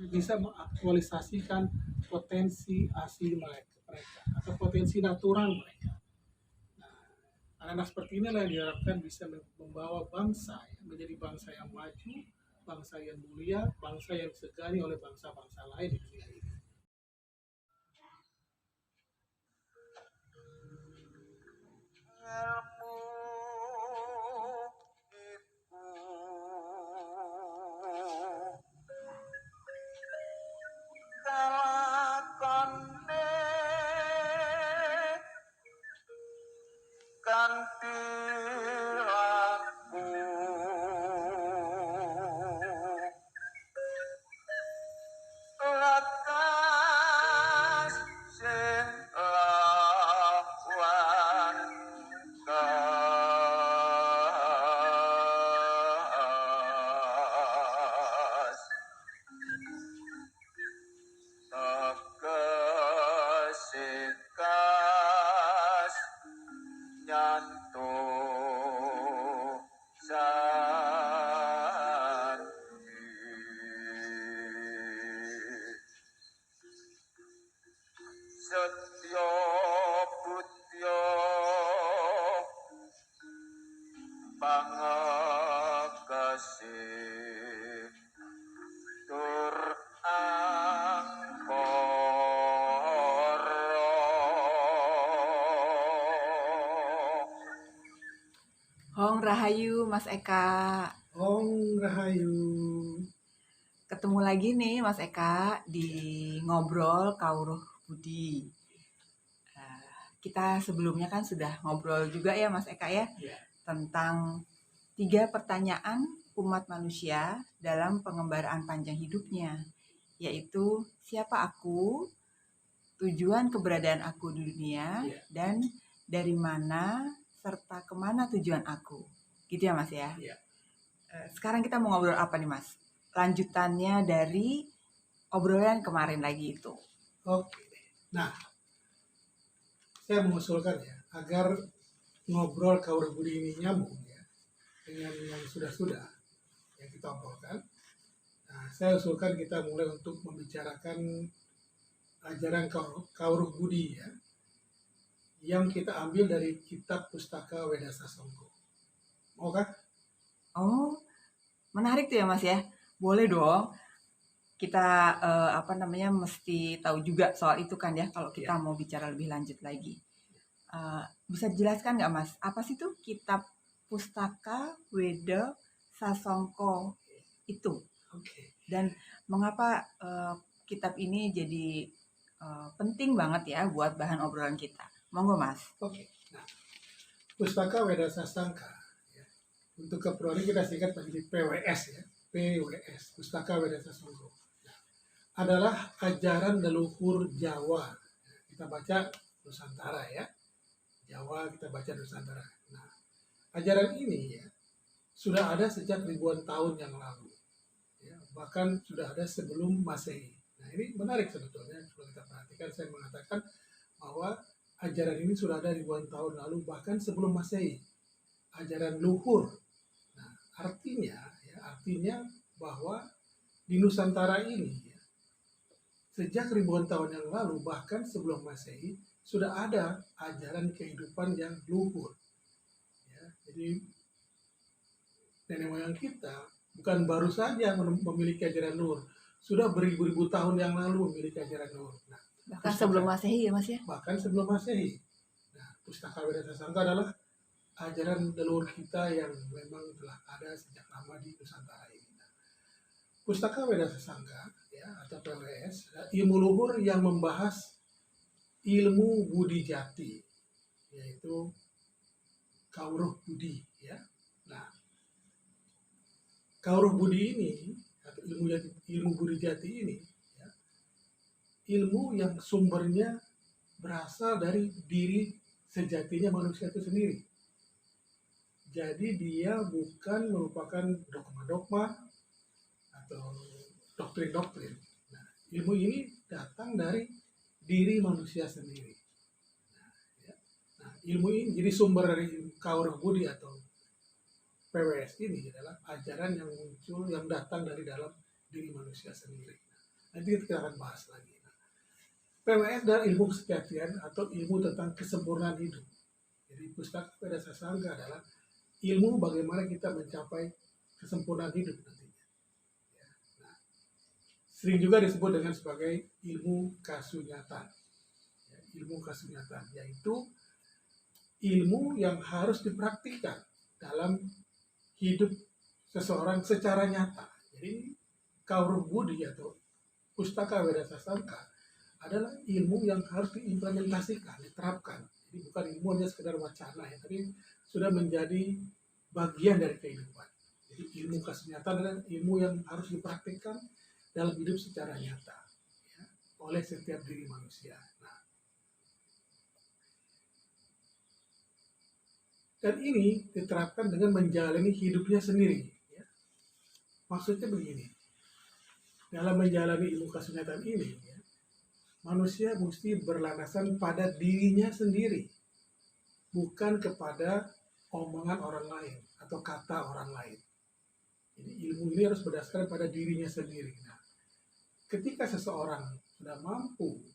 bisa mengaktualisasikan potensi asli mereka atau potensi natural mereka. Nah, anak-anak seperti inilah yang diharapkan bisa membawa bangsa menjadi bangsa yang maju, bangsa yang mulia, bangsa yang disegani oleh bangsa-bangsa lain di dunia ini. Hong Rahayu, Mas Eka. Om Rahayu. Ketemu lagi nih Mas Eka di Ngobrol Kawruh Budi. Kita sebelumnya kan sudah ngobrol juga ya Mas Eka ya, tentang 3 pertanyaan umat manusia dalam pengembaraan panjang hidupnya, yaitu siapa aku, tujuan keberadaan aku di dunia, dan dari mana serta kemana tujuan aku. Gitu ya Mas ya? Sekarang kita mau ngobrol apa nih Mas? Lanjutannya dari obrolan kemarin lagi itu. Oke. Nah, saya mengusulkan ya, agar ngobrol Kawruh Budi ini nyambung ya dengan yang sudah-sudah yang kita obrolkan. Nah, saya usulkan kita mulai untuk membicarakan ajaran Kawruh Budi ya, yang kita ambil dari kitab Pustaka Weda Sasongko. Mau kan? Oh, menarik tuh ya Mas ya. Boleh dong. Kita mesti tahu juga soal itu kan ya kalau kita mau bicara lebih lanjut lagi. Bisa dijelaskan nggak Mas, apa sih tuh kitab Pustaka Weda Sasongko itu? Dan mengapa kitab ini jadi penting banget ya buat bahan obrolan kita? Monggo Mas. Oke. Nah, Pustaka Weda Sasangka ya. Untuk keperluan kita singkat menjadi PWS ya. PWS, Pustaka Weda Sasongko. Nah, adalah ajaran leluhur Jawa. Kita baca Nusantara ya. Jawa kita baca Nusantara. Nah, ajaran ini ya sudah ada sejak ribuan tahun yang lalu. Ya, bahkan sudah ada sebelum Masehi. Nah, ini menarik sebetulnya kalau kita perhatikan. Saya mengatakan bahwa ajaran ini sudah ada ribuan tahun lalu, bahkan sebelum Masehi. Ajaran luhur. Nah, artinya bahwa di Nusantara ini ya, sejak ribuan tahun yang lalu, bahkan sebelum Masehi, sudah ada ajaran kehidupan yang luhur. Ya, jadi nenek moyang kita bukan baru saja memiliki ajaran luhur, sudah beribu-ribu tahun yang lalu memiliki ajaran luhur. Nah, bahkan sebelum Masehi ya Mas ya? Bahkan sebelum Masehi. Nah, Pustaka Weda Sasangka adalah ajaran leluhur kita yang memang telah ada sejak lama di Nusantara ini. Nah, Pustaka Weda Sasangka ya, atau PWS, ilmu luhur yang membahas ilmu budi jati, yaitu Kawruh Budi ya. Nah, Kawruh Budi ini atau ilmu budi jati ini ya, ilmu yang sumbernya berasal dari diri sejatinya manusia itu sendiri. Jadi dia bukan merupakan dogma-dogma atau doktrin-doktrin. Nah, ilmu ini datang dari diri manusia sendiri. Nah, ilmu ini jadi sumber dari Kawruh Budi atau PWS ini adalah ajaran yang muncul, yang datang dari dalam diri manusia sendiri. Nanti kita akan bahas lagi. PWS adalah ilmu kesejatian atau ilmu tentang kesempurnaan hidup. Jadi Pustaka Weda Sasangka adalah ilmu bagaimana kita mencapai kesempurnaan hidup nantinya. Ya. Nah, sering juga disebut dengan sebagai ilmu kasunyatan. Ya, ilmu kasunyatan yaitu ilmu yang harus dipraktikkan dalam hidup seseorang secara nyata. Jadi Kauruh Budi atau Pustaka Weda Sasangka adalah ilmu yang harus diimplementasikan, diterapkan. Jadi bukan ilmu hanya sekedar wacana ya, tapi sudah menjadi bagian dari kehidupan. Jadi ilmu kasunyatan adalah ilmu yang harus dipraktikkan dalam hidup secara nyata ya, oleh setiap diri manusia. Nah, dan ini diterapkan dengan menjalani hidupnya sendiri. Ya. Maksudnya begini, dalam menjalani ilmu kasunyatan ini, ya, manusia mesti berlandasan pada dirinya sendiri, bukan kepada omongan orang lain atau kata orang lain. Jadi ilmu ini harus berdasarkan pada dirinya sendiri. Nah, ketika seseorang sudah mampu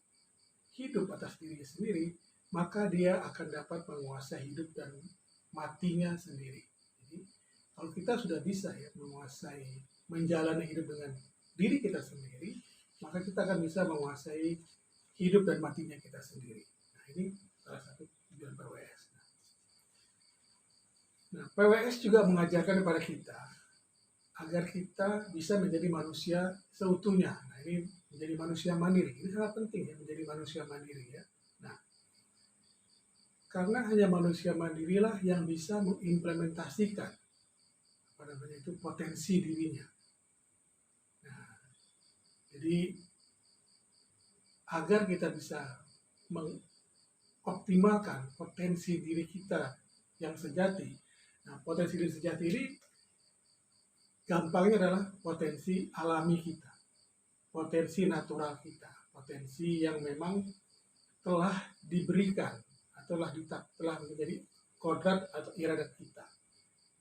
hidup atas dirinya sendiri, maka dia akan dapat menguasai hidup dan matinya sendiri. Jadi kalau kita sudah bisa ya menguasai, menjalani hidup dengan diri kita sendiri, maka kita akan bisa menguasai hidup dan matinya kita sendiri. Nah, ini salah satu tujuan PWS. Nah, PWS juga mengajarkan kepada kita agar kita bisa menjadi manusia seutuhnya. Nah, ini menjadi manusia mandiri. Ini sangat penting ya, menjadi manusia mandiri ya. Nah, karena hanya manusia mandirilah yang bisa mengimplementasikan itu potensi dirinya. Nah, jadi agar kita bisa mengoptimalkan potensi diri kita yang sejati. Nah, potensi diri sejati ini gampangnya adalah potensi alami kita, potensi natural kita, potensi yang memang telah diberikan atau telah menjadi kodrat atau iradat kita.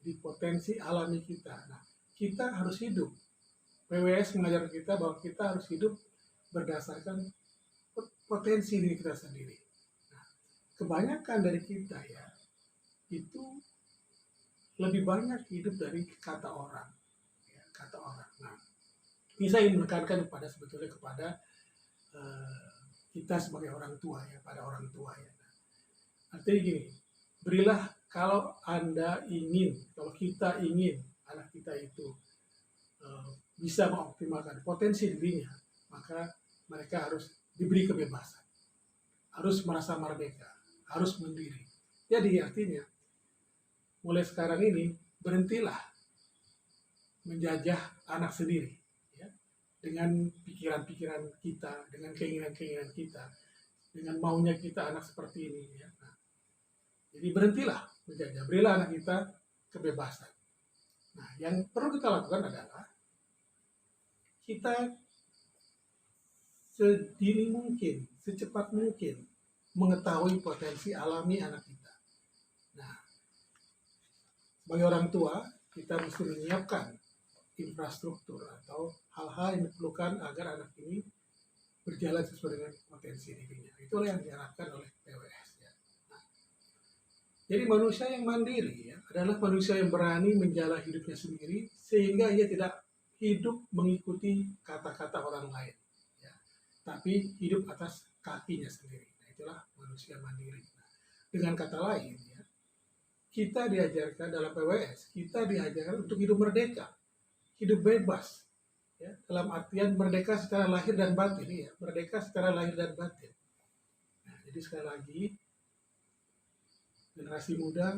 Di potensi alami kita. Nah, kita harus hidup. PWS mengajar kita bahwa kita harus hidup berdasarkan potensi diri kita sendiri. Nah, kebanyakan dari kita ya itu lebih banyak hidup dari kata orang, ya, kata orang. Nah, ini saya ingin menekankan sebetulnya kepada kita sebagai orang tua ya, pada orang tua ya. Nah, artinya gini, berilah kalau kita ingin anak kita itu bisa mengoptimalkan potensi dirinya, maka mereka harus diberi kebebasan, harus merasa merdeka, harus mandiri. Jadi artinya, mulai sekarang ini berhentilah menjajah anak sendiri, ya, dengan pikiran-pikiran kita, dengan keinginan-keinginan kita, dengan maunya kita anak seperti ini. Ya. Nah, jadi berhentilah menjajah, berilah anak kita kebebasan. Nah, yang perlu kita lakukan adalah kita sedini mungkin, secepat mungkin mengetahui potensi alami anak kita. Nah, sebagai orang tua, kita mesti menyiapkan infrastruktur atau hal-hal yang diperlukan agar anak ini berjalan sesuai dengan potensi dirinya. Itulah yang diharapkan oleh PWS. Ya. Nah, jadi manusia yang mandiri ya, adalah manusia yang berani menjalani hidupnya sendiri sehingga ia tidak hidup mengikuti kata-kata orang lain. Tapi hidup atas kakinya sendiri. Nah, itulah manusia mandiri. Nah, dengan kata lain, ya, kita diajarkan dalam PWS, kita diajarkan untuk hidup merdeka, hidup bebas, ya, dalam artian merdeka secara lahir dan batin, ya, merdeka secara lahir dan batin. Nah, jadi sekali lagi, generasi muda,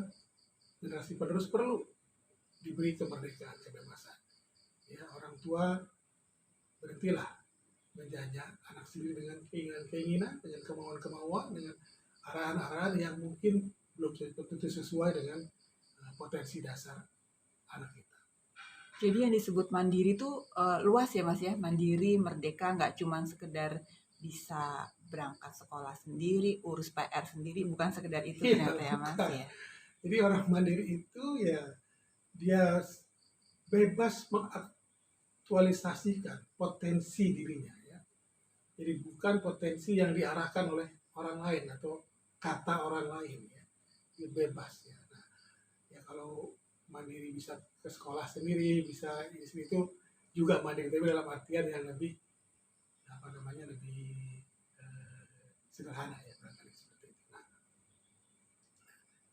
generasi penerus perlu diberi kemerdekaan, kebebasan. Ya, orang tua berhentilah menjajah anak sendiri dengan keinginan-keinginan, dengan kemauan-kemauan, dengan arahan-arahan yang mungkin belum tentu sesuai dengan potensi dasar anak kita. Jadi yang disebut mandiri itu luas ya Mas ya, mandiri, merdeka, nggak cuma sekedar bisa berangkat sekolah sendiri, urus PR sendiri, bukan sekedar itu ternyata ya Mas ya. Jadi orang mandiri itu ya dia bebas mengaktualisasikan potensi dirinya. Jadi bukan potensi yang diarahkan oleh orang lain atau kata orang lain ya. Dia bebas ya. Nah, ya kalau mandiri bisa ke sekolah sendiri, bisa di situ juga mandiri, tapi dalam artian yang lebih apa namanya lebih sederhana ya barangkali seperti itu. Nah,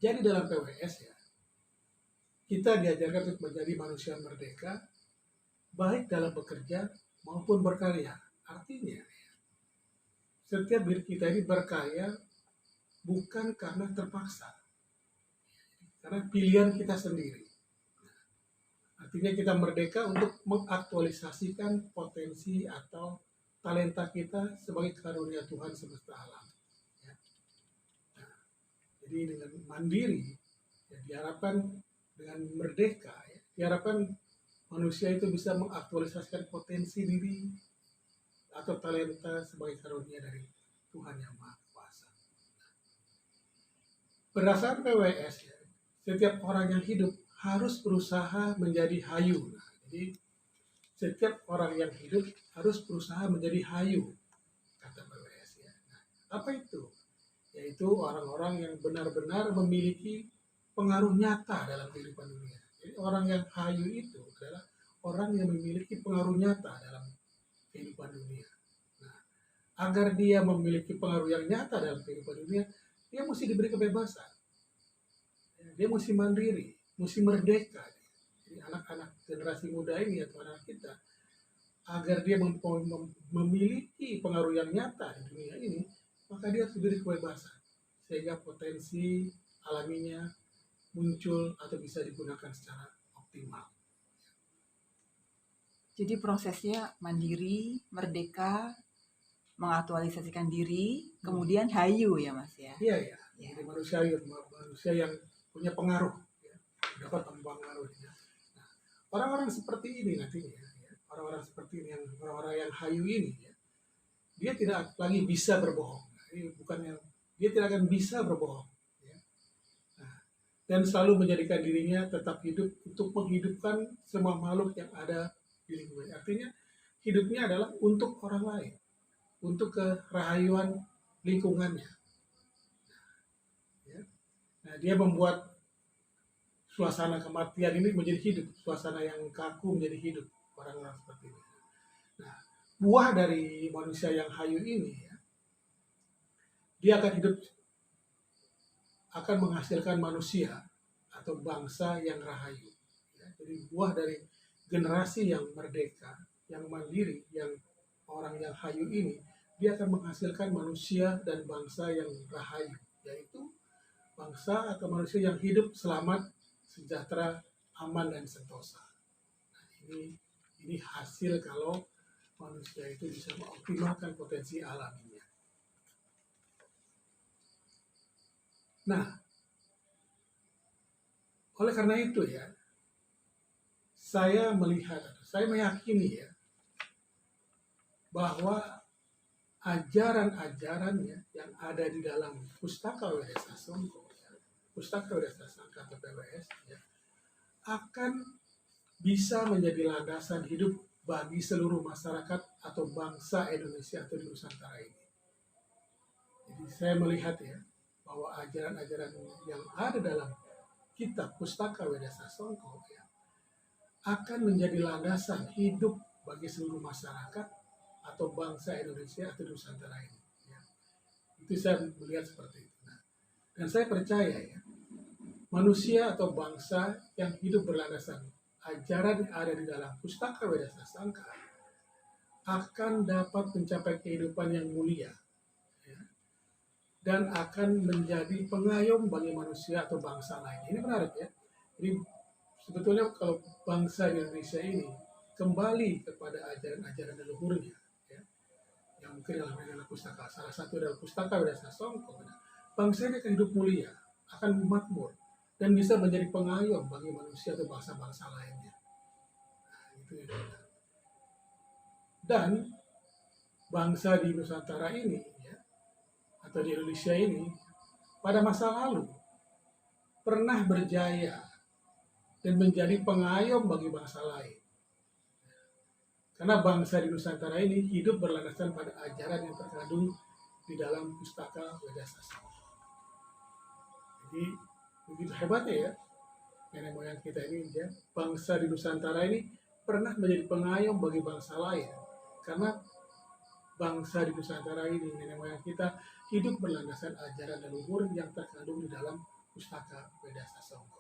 jadi dalam PWS ya kita diajarkan untuk menjadi manusia merdeka baik dalam bekerja maupun berkarya. Artinya setiap diri kita ini berkarya bukan karena terpaksa, karena pilihan kita sendiri. Artinya kita merdeka untuk mengaktualisasikan potensi atau talenta kita sebagai karunia Tuhan semesta alam. Ya. Nah, jadi dengan mandiri, ya, diharapkan dengan merdeka, ya, diharapkan manusia itu bisa mengaktualisasikan potensi diri atau talenta sebagai karunia dari Tuhan yang Maha Kuasa. Berdasarkan PWS, ya, setiap orang yang hidup harus berusaha menjadi hayu. Nah, jadi setiap orang yang hidup harus berusaha menjadi hayu, kata PWS. Ya. Nah, apa itu? Yaitu orang-orang yang benar-benar memiliki pengaruh nyata dalam kehidupan dunia. Jadi orang yang hayu itu adalah orang yang memiliki pengaruh nyata dalam kehidupan dunia. Nah, agar dia memiliki pengaruh yang nyata dalam kehidupan dunia, dia mesti diberi kebebasan. Dia mesti mandiri, mesti merdeka. Jadi anak-anak generasi muda ini atau anak kita, agar dia memiliki pengaruh yang nyata di dunia ini, maka dia harus diberi kebebasan. Sehingga potensi alaminya muncul atau bisa digunakan secara optimal. Jadi prosesnya mandiri, merdeka, mengaktualisasikan diri, kemudian hayu ya Mas ya. Iya ya. Jadi manusia yang punya pengaruh, ya, dapat mempengaruhi. Nah, orang-orang seperti ini nantinya, ya, orang-orang seperti ini, orang-orang yang hayu ini, ya, dia tidak lagi bisa berbohong. Nah, ini bukannya dia tidak akan bisa berbohong, ya. Nah, dan selalu menjadikan dirinya tetap hidup untuk menghidupkan semua makhluk yang ada di lingkungan. Artinya hidupnya adalah untuk orang lain, untuk kerahayuan lingkungannya. Ya. Nah, dia membuat suasana kematian ini menjadi hidup, suasana yang kaku menjadi hidup, orang-orang seperti ini. Nah, buah dari manusia yang hayu ini, ya, dia akan hidup, akan menghasilkan manusia atau bangsa yang rahayu. Ya, jadi buah dari generasi yang merdeka, yang mandiri, yang orang yang hayu ini, dia akan menghasilkan manusia dan bangsa yang rahayu, yaitu bangsa atau manusia yang hidup selamat, sejahtera, aman, dan sentosa. Nah, ini hasil kalau manusia itu bisa mengoptimalkan potensi alaminya. Nah, oleh karena itu ya, saya melihat, saya meyakini ya, bahwa ajaran-ajarannya yang ada di dalam Pustaka Wedasa Songko, ya, Pustaka Wedasa Sangka atau PWS, ya, akan bisa menjadi landasan hidup bagi seluruh masyarakat atau bangsa Indonesia atau di Nusantara ini. Jadi saya melihat ya, bahwa ajaran-ajaran yang ada dalam kitab Pustaka Wedasa Songko, ya, akan menjadi landasan hidup bagi seluruh masyarakat atau bangsa Indonesia atau Nusantara ini. Ya. Itu saya melihat seperti itu. Nah, dan saya percaya ya, manusia atau bangsa yang hidup berlandasan ajaran yang ada di dalam Pustaka Wedasa Sangka akan dapat mencapai kehidupan yang mulia, ya, dan akan menjadi pengayom bagi manusia atau bangsa lain. Ini menarik ya. Jadi sebetulnya kalau bangsa Indonesia ini kembali kepada ajaran-ajaran leluhurnya, ya, yang mungkin dalam pustaka, salah satu adalah Pustaka Wedasa Songko, bangsa ini akan hidup mulia, akan makmur, dan bisa menjadi pengayom bagi manusia atau bangsa-bangsa lainnya. Nah, itu ya. Dan bangsa di Nusantara ini, ya, atau di Indonesia ini, pada masa lalu pernah berjaya dan menjadi pengayom bagi bangsa lain. Karena bangsa di Nusantara ini hidup berlandaskan pada ajaran yang terkandung di dalam Pustaka Weda Sasongko. Jadi begitu hebatnya ya nenek moyang kita ini, ya, bangsa di Nusantara ini pernah menjadi pengayom bagi bangsa lain. Karena bangsa di Nusantara ini, nenek moyang kita, hidup berlandaskan ajaran leluhur yang terkandung di dalam Pustaka Weda Sasongko.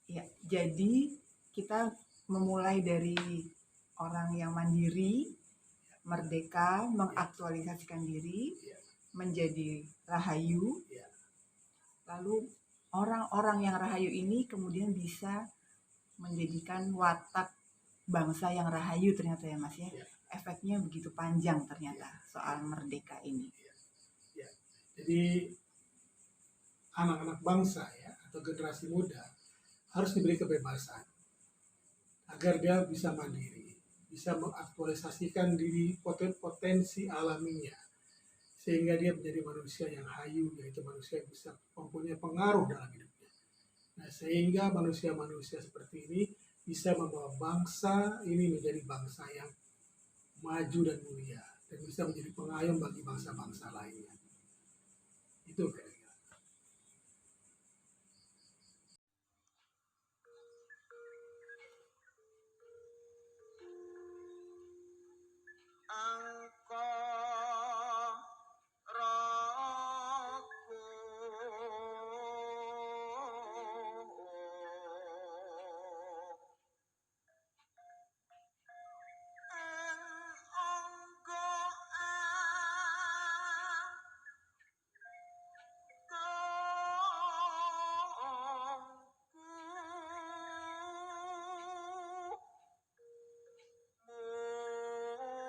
Ya, jadi kita memulai dari orang yang mandiri, merdeka, mengaktualisasikan diri, menjadi rahayu. Lalu orang-orang yang rahayu ini kemudian bisa menjadikan watak bangsa yang rahayu ternyata ya Mas ya. Efeknya begitu panjang ternyata soal merdeka ini. Jadi anak-anak bangsa ya atau generasi muda harus diberi kebebasan agar dia bisa mandiri, bisa mengaktualisasikan diri potensi alaminya, sehingga dia menjadi manusia yang hayu, yaitu manusia yang bisa mempunyai pengaruh dalam hidupnya. Nah, sehingga manusia-manusia seperti ini bisa membawa bangsa ini menjadi bangsa yang maju dan mulia, dan bisa menjadi pengayom bagi bangsa-bangsa lainnya. Itu